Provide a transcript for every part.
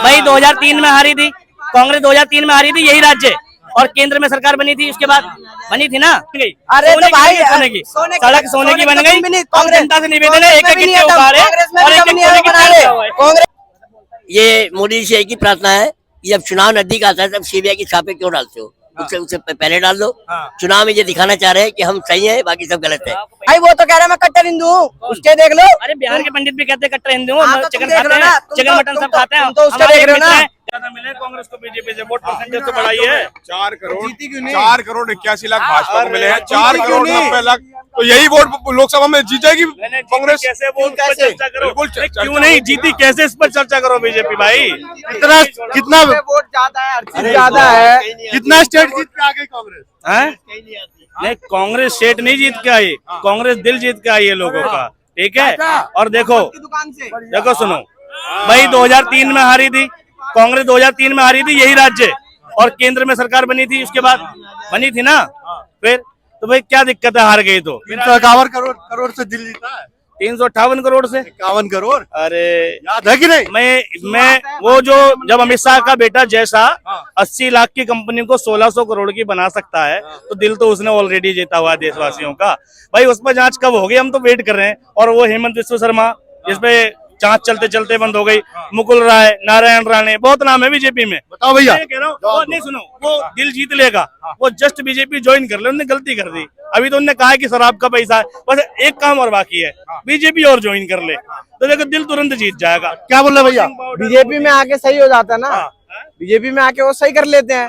भाई 2003 में हारी थी कांग्रेस, 2003 में हारी थी यही राज्य, और केंद्र में सरकार बनी थी, उसके बाद बनी थी ना। अरे तो भाई सड़क सोने की बन गई। जनता से निवेदन है, एक कांग्रेस। ये मोदी से एक ही प्रार्थना है कि जब चुनाव नजदीक आता है तब सीबीआई की छापे क्यों डालते हो? उससे पहले डाल दो। चुनाव में ये दिखाना चाह रहे हैं कि हम सही है, बाकी सब गलत है। भाई वो तो कह रहा है मैं कट्टर हिंदू हूँ, उसके देख लो। अरे बिहार के पंडित भी कहते हैं कट्टर हिंदू, तो चिकन खाते हैं, चिकन मटन सब खाते हैं। तो उसके देख रहे हो ना। ज्यादा मिले कांग्रेस को बीजेपी से, वोट परसेंटेज तो बढ़ाई है। 4 करोड़ 81 लाख भाजपा को मिले हैं, 4 करोड़ 90 लाख, तो यही वोट लोकसभा में जीतेगी कांग्रेस। कैसे वोट पर चर्चा करो, बिल्कुल क्यों नहीं जीती, कैसे इस पर चर्चा करो बीजेपी भाई। कितना वोट ज्यादा है, हर चीज ज्यादा है। कितना स्टेट जीत के आ गई कांग्रेस? नहीं, कांग्रेस स्टेट नहीं जीत के आई, कांग्रेस दिल जीत के आई है लोगों का, ठीक है। और देखो सुनो भाई, 2003 में हारी थी कांग्रेस, 2003 में हारी थी यही राज्य, और केंद्र में सरकार बनी थी, उसके बाद बनी थी ना। फिर तो भाई क्या दिक्कत है, हार गई तो। 351 करोड़ से दिल जीता है, 358 करोड़ से 51 करोड़। अरे याद है कि नहीं? मैं वो जो जब अमित शाह का बेटा जैसा 80 लाख की कंपनी को 1600 करोड़ की बना सकता है, तो दिल तो उसने ऑलरेडी जीता हुआ देशवासियों का। भाई उस पर जांच कब होगी, हम तो वेट कर रहे हैं। और वो हेमंत विश्व शर्मा, जिसपे जांच चलते चलते बंद हो गई, मुकुल राय, नारायण राणे, बहुत नाम है बीजेपी में। बताओ भैया, कह रहा हूँ वो नहीं, सुनो, वो दिल जीत लेगा, वो जस्ट बीजेपी ज्वाइन कर ले, उन्होंने गलती कर दी। अभी तो उन्होंने कहा है कि शराब का पैसा है, बस एक काम और बाकी है, बीजेपी और ज्वाइन कर ले तो देखो दिल तुरंत जीत जाएगा। क्या बोल रहे भैया? बीजेपी में आके सही हो जाता है ना, बीजेपी में आके वो सही कर लेते हैं।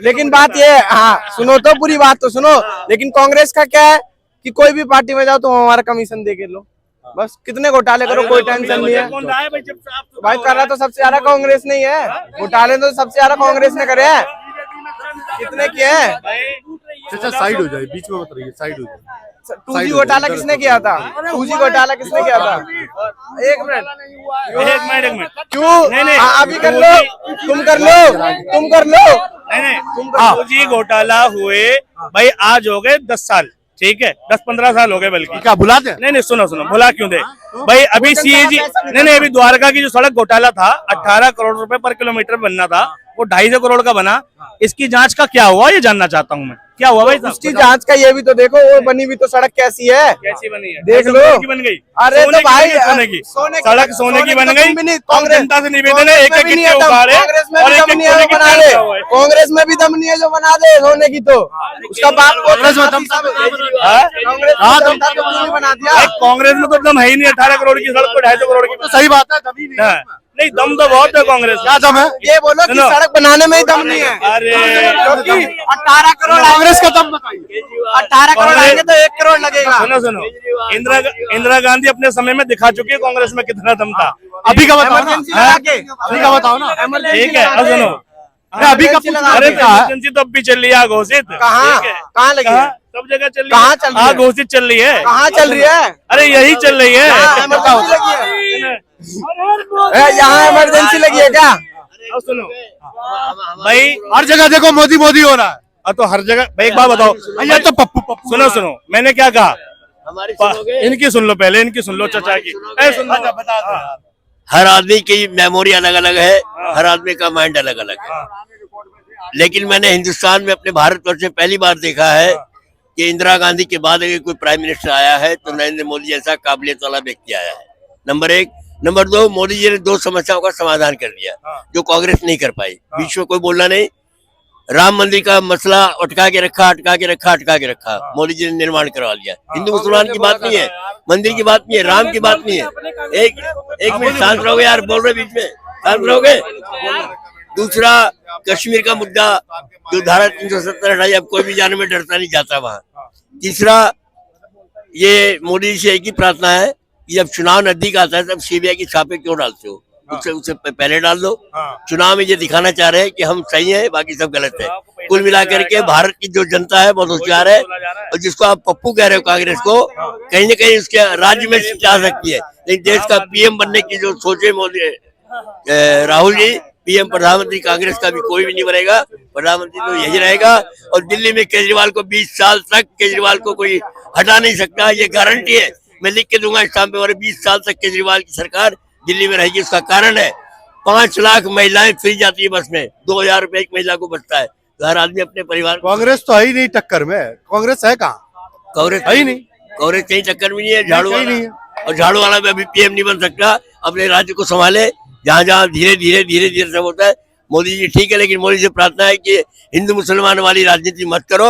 लेकिन बात ये है, हाँ सुनो तो, पूरी बात तो सुनो। लेकिन कांग्रेस का क्या है कि कोई भी पार्टी में जाओ तो हमारा कमीशन दे के लो, बस कितने घोटाले करो कोई टेंशन नहीं है। भाई कर रहा तो सबसे ज्यादा कांग्रेस नहीं है, घोटाले तो सबसे ज्यादा कांग्रेस ने करे हैं। कितने किए हैं? साइड हो जाए, बीच में मत रहिए, साइड हो जाए। 2G घोटाला किसने किया था? 2G घोटाला किसने किया था? एक मिनट क्यों? नहीं, अभी कर लो, तुम कर लो। नहीं 2G घोटाला हुए भाई आज हो गए 10 साल, ठीक है, 10-15 साल हो गए, बल्कि क्या भुला दे? नहीं सुनो भुला क्यों दे भाई। अभी सीएजी नहीं, अभी द्वारका की जो सड़क घोटाला था, 18 करोड़ रुपए पर किलोमीटर बनना था, वो 250 करोड़ का बना। इसकी जांच का क्या हुआ, ये जानना चाहता हूँ मैं, क्या हुआ भाई? उसकी जांच का ये भी तो देखो, वो बनी हुई तो सड़क कैसी है, कैसी बनी है, देख लो। बन गई। अरे तो भाई सड़क सोने की बन गई। जनता से निवेदन है, एक कांग्रेस में भी दम नहीं है जो बना दे सोने की, तो उसका बाप बना दिया। कांग्रेस में तो दम है ही नहीं, 18 करोड़ की सड़क को 250 करोड़ की। तो सही बात है, दम ही नहीं, दम तो बहुत है कांग्रेस। क्या दम है? ये बोलो कि सड़क बनाने में ही दम नहीं है। अरे 18 करोड़ कांग्रेस का दम बताइए। 18 करोड़ आएंगे तो 1 करोड़ लगेगा। सुनो, इंदिरा गांधी अपने समय में दिखा चुकी है कांग्रेस में कितना दम था। अभी का बताओ ना, अभी का बताओ ना। ठीक है, अब सुनो, अभी का अरे इमरजेंसी तो अब भी चल रही है, घोषित। कहाँ लगी है? सब जगह चल रही है। कहाँ चल रही है? घोषित चल रही है। कहाँ चल रही है? अरे यही चल रही है। यहाँ इमरजेंसी लगी है क्या? सुनो भाई, हर जगह देखो मोदी हो रहा है। तो हर जगह भाई, एक बात बताओ, ये तो पप्पू सुनो, मैंने क्या कहा? इनकी सुन लो पहले, इनकी सुन लो, चाचा की सुन लो। हर आदमी की मेमोरी अलग अलग है, हर आदमी का माइंड अलग अलग है। लेकिन मैंने हिंदुस्तान में अपने भारतवर्ष में पहली बार देखा है कि इंदिरा गांधी के बाद अगर कोई प्राइम मिनिस्टर आया है तो नरेंद्र मोदी जैसा काबिलियत वाला व्यक्ति आया है, नंबर 1। नंबर 2, मोदी जी ने 2 समस्याओं का समाधान कर दिया जो कांग्रेस नहीं कर पाई। बीच में कोई बोलना नहीं, राम मंदिर का मसला अटका के रखा, मोदी जी ने निर्माण करवा दिया। हिंदू मुसलमान की बात नहीं है, मंदिर की बात नहीं है, राम की बात नहीं है। एक मिनट शांत रहोगे यार, बोल रहे बीच में, शांत रहोगे। दूसरा, कश्मीर का मुद्दा जो धारा 370 हटाई, अब कोई भी जाने में डरता नहीं जाता वहां। तीसरा, ये मोदी से एक ही प्रार्थना है कि जब चुनाव नजदीक आता है तब सीबीआई की छापे क्यों डालते हो? उससे पहले डाल दो। चुनाव में ये दिखाना चाह रहे हैं कि हम सही है, बाकी सब गलत है। कुल मिलाकर के भारत की जो जनता है बहुत होशियार है, और जिसको आप पप्पू कह रहे हो कांग्रेस को, कहीं न कहीं उसके राज्य में जा सकती है। लेकिन देश का पीएम बनने की जो सोचे मोदी, राहुल जी, पीएम प्रधानमंत्री कांग्रेस का भी कोई भी नहीं बनेगा, प्रधानमंत्री तो यही रहेगा। और दिल्ली में केजरीवाल को 20 साल तक केजरीवाल को कोई हटा नहीं सकता, ये गारंटी है। मैं लिख के दूंगा स्टाम्प पे, 20 साल तक केजरीवाल की सरकार दिल्ली में रहेगी। उसका कारण है 5 लाख महिलाएं फ्री जाती है बस में, 2000 रुपए एक महिला को बचता है। तो हर आदमी अपने परिवार कांग्रेस तो है ही नहीं टक्कर में, कांग्रेस है कहाँ? कांग्रेस है ही नहीं, कांग्रेस कहीं टक्कर में नहीं है। झाड़ू कहीं वाला नहीं है। और झाड़ू वाला भी अभी पीएम नहीं बन सकता, अपने राज्य को संभाले। जहाँ जहाँ धीरे धीरे सब होता है। मोदी जी ठीक है, लेकिन मोदी से प्रार्थना है कि हिंदू मुसलमान वाली राजनीति मत करो।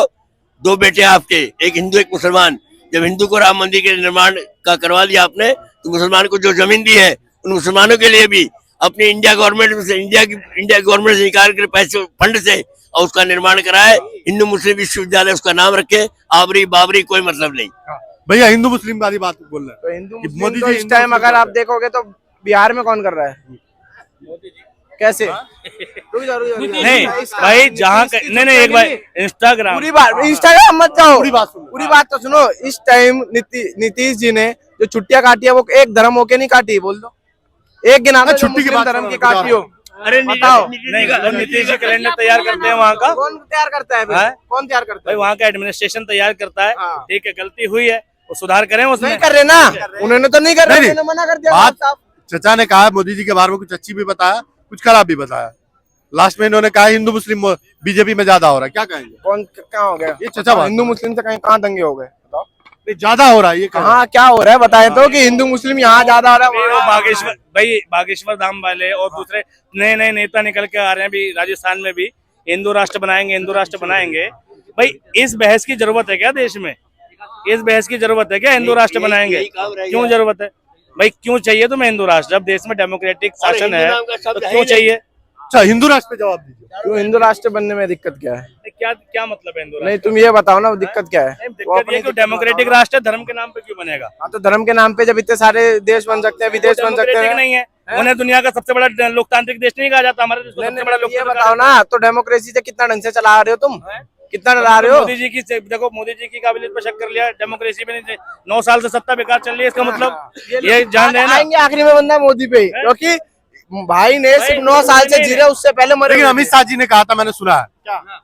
2 बेटे आपके, एक हिंदू एक मुसलमान। जब हिंदू को राम मंदिर के निर्माण का करवा दिया आपने, तो मुसलमान को जो जमीन दी है उन मुसलमानों के लिए भी अपनी इंडिया गवर्नमेंट से, इंडिया गवर्नमेंट से निकाल कर पैसे फंड से और उसका निर्माण कराए। हिंदू मुस्लिम विश्वविद्यालय उसका नाम रखे। आबरी बाबरी कोई मतलब नहीं। भैया हिंदू मुस्लिम वाली बात बोल रहे हैं। तो हिंदू कि मुस्लिम तो इस टाइम अगर आप देखोगे तो बिहार में कौन कर रहा है? कैसे? नहीं भाई, जहाँ नहीं एक भाई इंस्टाग्राम, पूरी बात इंस्टाग्राम मत जाओ, पूरी बात सुनो। पूरी बात तो सुनो। इस टाइम नीतीश जी ने जो छुट्टियां काटी है वो एक धर्म होके नहीं काटी, बोल दो एक गिना दो छुट्टी की मुस्लिम बात धर्म करो, की काटी हो। अरे बताओ। नहीं वो नीतीश जी कैलेंडर तैयार करते हैं वहाँ का, कौन तैयार करता है? हैं? कौन तैयार करता भाई है? वहाँ का एडमिनिस्ट्रेशन तैयार करता है। हाँ। ठीक है, गलती हुई है वो सुधार करें उसमें। नहीं कर रहे ना, उन्होंने तो नहीं कर रहे, नहीं, उन्होंने मना कर दिया बात साहब। चचा ने कहा मोदी जी के बारे में कुछ अच्छी भी बताया, कुछ खराब भी बताया। लास्ट में इन्होंने कहा हिंदू मुस्लिम बीजेपी में ज्यादा हो रहा है, क्या कहेंगे? कौन कहाँ हो गया ये चचा बात हिंदू मुस्लिम से कहीं कहाँ दंगे हो गए? बताओ नहीं, ज्यादा हो रहा है ये कहाँ क्या हो रहा है? बताए तो कि हिंदू मुस्लिम यहाँ ज्यादा हो रहा है, वो वहाँ- बागेश्वर भाई, बागेश्वर धाम वाले और दूसरे नए नए नेता निकल के आ रहे हैं भी, राजस्थान में भी हिंदू राष्ट्र बनाएंगे, हिंदू राष्ट्र बनाएंगे। भाई इस बहस की जरूरत है क्या देश में? इस बहस की जरूरत है क्या हिंदू राष्ट्र बनाएंगे? क्यों जरूरत है भाई? क्यों चाहिए तुम्हें हिंदू राष्ट्र? जब देश में डेमोक्रेटिक शासन है तो क्यों चाहिए? अच्छा हिंदू राष्ट्र पे जवाब दीजिए। क्यों हिंदू राष्ट्र बनने में दिक्कत क्या है? क्या क्या मतलब है हिंदू राष्ट्र? नहीं तुम ये बताओ ना, दिक्कत क्या है? वो दिक्कत अपनी ये कि डेमोक्रेटिक राष्ट्र है, धर्म के नाम पे क्यों बनेगा? हाँ, तो धर्म के नाम पे जब इतने सारे देश बन सकते हैं, विदेश बन सकते डेमोक्रेटिक हैं, नहीं है। उन्हें दुनिया का सबसे बड़ा लोकतांत्रिक देश नहीं कहा जाता, हमारे देश को सबसे बड़ा ये लोकतंत्र बताओ ना। तो डेमोक्रेसी से कितना ढंग से चला रहे हो तुम? कितना डरा रहे हो? मोदी जी की देखो, मोदी जी की काबिलियत पर शक कर लिया। डेमोक्रेसी में नहीं, 9 साल से सत्ता बेकार चल रही है, इसका मतलब ये जान रहे हैं ना। आएंगे आखिरी में बंदा मोदी पे ही, क्योंकि भाई ने सिर्फ 9 साल से जी रहे, उससे पहले मरे। लेकिन अमित शाह जी ने कहा था, मैंने सुना है,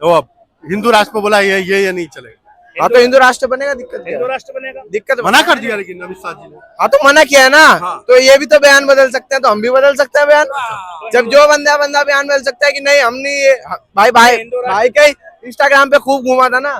तो अब हिंदू राष्ट्र पे बोला ये नहीं चलेगा। हाँ तो हिंदू राष्ट्र बनेगा, दिक्कत क्या हिंदू है? राष्ट्र बनेगा। दिक्कत मना कर दिया लेकिन अमित शाह जी ने। हाँ तो मना किया है ना, तो ये भी तो बयान बदल सकते हैं, तो हम भी बदल सकते हैं बयान। जब जो बंदा बयान बदल सकता है कि नहीं हम नहीं ये भाई के इंस्टाग्राम पे खूब घूमा था ना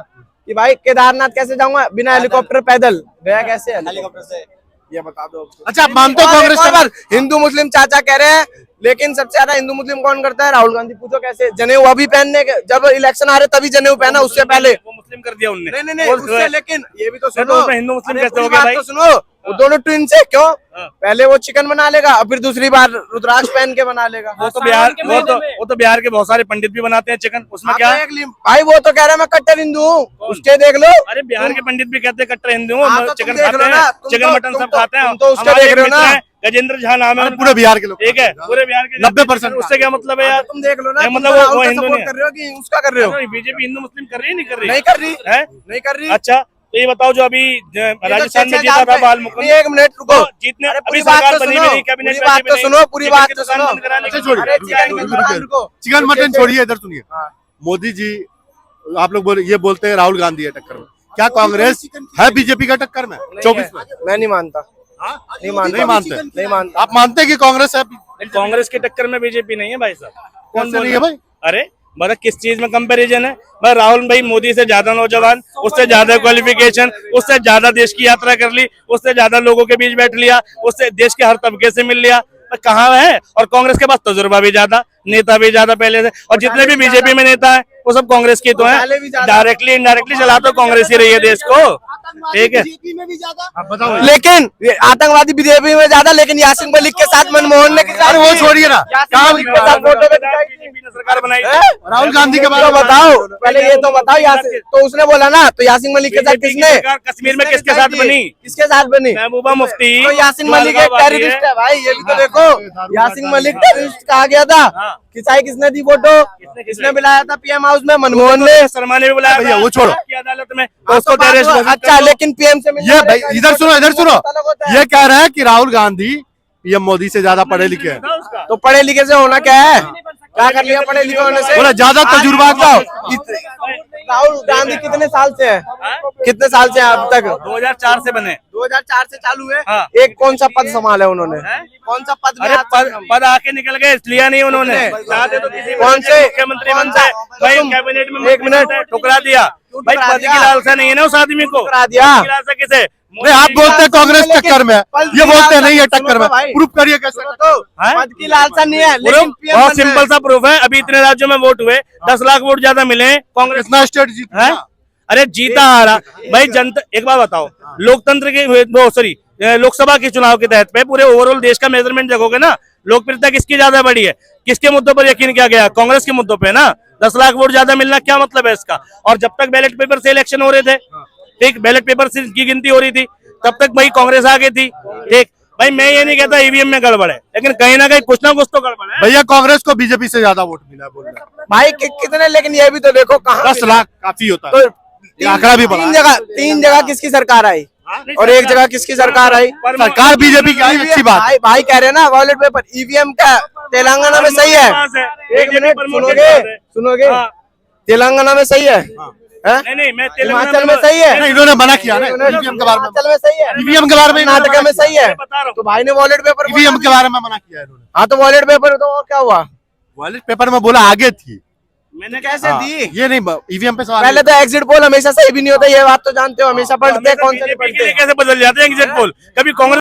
कि भाई केदारनाथ कैसे जाऊंगा बिना हेलीकॉप्टर, पैदल गया कैसे हेलीकॉप्टर से? ये बता दो। अच्छा आप मानते हो कांग्रेस का? हिंदू मुस्लिम चाचा कह रहे हैं, लेकिन सबसे ज्यादा हिंदू मुस्लिम कौन करता है? राहुल गांधी। पूछो कैसे? जनेऊ अभी पहनने के, जब इलेक्शन आ रहे तभी जनेऊ पहना, उससे पहले वो मुस्लिम कर दिया उनने। नहीं उससे, लेकिन ये भी तो सुनो, उसमें हिंदू मुस्लिम अरे कैसे पूरी हो गया बात भाई? तो सुनो, वो दोनों ट्विन से क्यों? पहले वो चिकन बना लेगा, फिर दूसरी बार रुद्राक्ष पहन के बना लेगा। वो तो बिहार के बहुत सारे पंडित भी बनाते हैं चिकन, उसमें क्या है? भाई वो तो कह रहा है मैं कट्टर हिंदू हूँ, उसके देख लो। अरे बिहार के पंडित भी कहते हैं कट्टर हिंदू हूँ, हाँ, तो चिकन तुम देख खाते लो ना, हैं, तुम चिकन तो- मटन तुम सब तो- खाते हैं। तुम तो उसके हमारे देख रहे हो एक ना। मित्र हैं, गजेंद्र झा नाम है, पूरे बिहार के लोग, ठीक है, पूरे बिहार के 90% उससे क्या मतलब है यार? तुम देख लो ना, तुम मतलब तो राहुल वो का हिंदू सपोर्ट नहीं कर रहे हो कि उसका कर रहे हो? बीजेपी हिंदू मुस्लिम कर रही है, नहीं कर रही? नहीं कर रही है, नहीं कर रही। अच्छा तो ये बताओ, जो अभी राजस्थान में जीता था बाल मुकुंद, एक मिनट रुको, जीतने अरे अभी पूरी बात सरकार तो बनी सुनो, भी नहीं, कैबिनेट पूरी बात तो सुनो, पूरी बात तो सुनो। अच्छा छोड़िए, अरे चिकन मटन छोड़िए, इधर सुनिए। मोदी जी आप लोग ये बोलते हैं राहुल गांधी है टक्कर में, क्या कांग्रेस है बीजेपी का टक्कर में 24 में? मैं नहीं मानता, नहीं मानते? नहीं मानता। आप मानते हैं कि कांग्रेस है? कांग्रेस के टक्कर में बीजेपी नहीं है भाई साहब। कौन कैसे नहीं है भाई? अरे मतलब किस चीज में कंपैरिजन है भाई? राहुल भाई मोदी से ज्यादा नौजवान, उससे ज्यादा क्वालिफिकेशन, उससे ज्यादा देश की यात्रा कर ली, उससे ज्यादा लोगों के बीच बैठ लिया, उससे देश के हर तबके से मिल लिया। कहाँ है? और कांग्रेस के पास तजुर्बा भी ज्यादा, नेता भी ज्यादा पहले से, और जितने भी बीजेपी में नेता है वो सब कांग्रेस के तो हैं। डायरेक्टली इनडायरेक्टली चला तो कांग्रेस ही रही है देश को, ठीक है। लेकिन आतंकवादी बीजेपी में ज्यादा, लेकिन यासीन मलिक के साथ मनमोहन ने अरे वो छोड़िए ना, यासीन मलिक के साथ फोटो में दिखाई थी। बीजेपी ने सरकार बनाई हैं? राहुल गांधी के तो बारे में बताओ, पहले ये तो बताओ। यासीन तो उसने बोला ना, तो यासीन मलिक के साथ बीजेपी की किसने? सरकार कश्मीर में किसके साथ बनी? किसके साथ बनी? महबूबा मुफ्ती। तो यासीन मलिक एक टेररिस्ट है भाई, ये भी तो देखो। यासीन मलिक टेररिस्ट कहा गया था। खिंचाई किसने दी फोटो? किसने बुलाया था पीएम हाउस में? मनमोहन ने। शर्मा ने भी बुलाया भैया, था वो छोड़ो। की अदालत में, तो उसको टेररिस्ट घोषित कर अच्छा, दो। लेकिन पीएम से ये भाई इधर सुनो, ये कह रहा है कि राहुल गांधी पीएम मोदी से ज्यादा पढ़े लिखे हैं। तो पढ़े लिखे से होना क्या है? क्या कर लिया पढ़े लिखे होने से? बोला ज्यादा तजुर्बा का। राहुल गांधी कितने साल से है? कितने साल से है अब तक? 2004 से बने। 2004 से चालू है। हाँ। एक कौन सा पद संभाला है उन्होंने? कौन सा पद में अरे हाथ से- पद आके निकल गए, लिया नहीं उन्होंने। चाहते तो किसी कौन से मुख्यमंत्री कौन बनते, सा? भाई तुम- कैबिनेट में एक मिनट ठुकरा दिया। भाई ठुकरा पद दिया? की लालसा नहीं है ना उस आदमी को। करा दिया। पद की लालसा किसे? नहीं आप बोलते हैं कांग्रेस टक्कर में है, ये बोलते हैं नहीं है टक्कर में, भाई। प्रूफ करिए कैसे। तो हैं? पद की लालसा नहीं है, लेकिन PM बहुत बनना है। सिंपल सा प्रूफ है। अभी इतने राज्यों में वोट हुए, 10 लाख वोट ज्यादा मिले कांग्रेस। कितना स्टेट जीता है? अरे जीता आ रहा भाई जनता। एक बात बताओ, लोकतंत्र के वो सॉरी लोकसभा के चुनाव के तहत पे पूरे ओवरऑल देश का मेजरमेंट देखोगे ना, लोकप्रियता किसकी ज्यादा बड़ी है, किसके मुद्दों पर यकीन किया गया? कांग्रेस के मुद्दों पे ना। 10 लाख वोट ज्यादा मिलना क्या मतलब है इसका? और जब तक बैलेट पेपर से इलेक्शन हो रहे थे, ठीक, बैलेट पेपर से की गिनती हो रही थी, तब तक भाई कांग्रेस आगे थी। ठीक भाई, मैं ये नहीं कहता ईवीएम में गड़बड़ है, लेकिन कहीं ना कहीं कुछ ना कुछ तो गड़बड़ है। भैया कांग्रेस को बीजेपी से ज्यादा वोट मिला है बोल रहे हैं। भाई कितने, लेकिन ये भी तो देखो कहाँ 10 लाख काफी होता तो है, ये आंकड़ा भी बड़ा है। तीन जगह किसकी सरकार आई और एक जगह किसकी सरकार आई? सरकार बीजेपी की आई, अच्छी बात है। भाई कह रहे हैं ना बैलेट पेपर ईवीएम का तेलंगाना में सही है। एक मिनट सुनोगे तेलंगाना में सही है? हैं? नहीं मैं हिमाचल में सही है? नहीं, इन्होंने मना किया ना ईवीएम के बारे में, हिमाचल में सही है? ईवीएम के बारे में कर्नाटक में सही है? बता रहा हूँ। तो भाई ने बैलेट पेपर ईवीएम के बारे में मना किया है इन्होंने। हाँ तो बैलेट पेपर तो और क्या हुआ? बैलेट पेपर में बोला आगे थी, मैंने कैसे दी? ये नहीं ईवीएम पे सवाल पहले तो एग्जिट पोल हमेशा सही भी नहीं होता, ये बात तो जानते हो, हमेशा पढ़ते हैं, कौन सा नहीं बीजेपी के पढ़ते। लिए कैसे बदल जाते हैं एग्जिट पोल? कभी कांग्रेस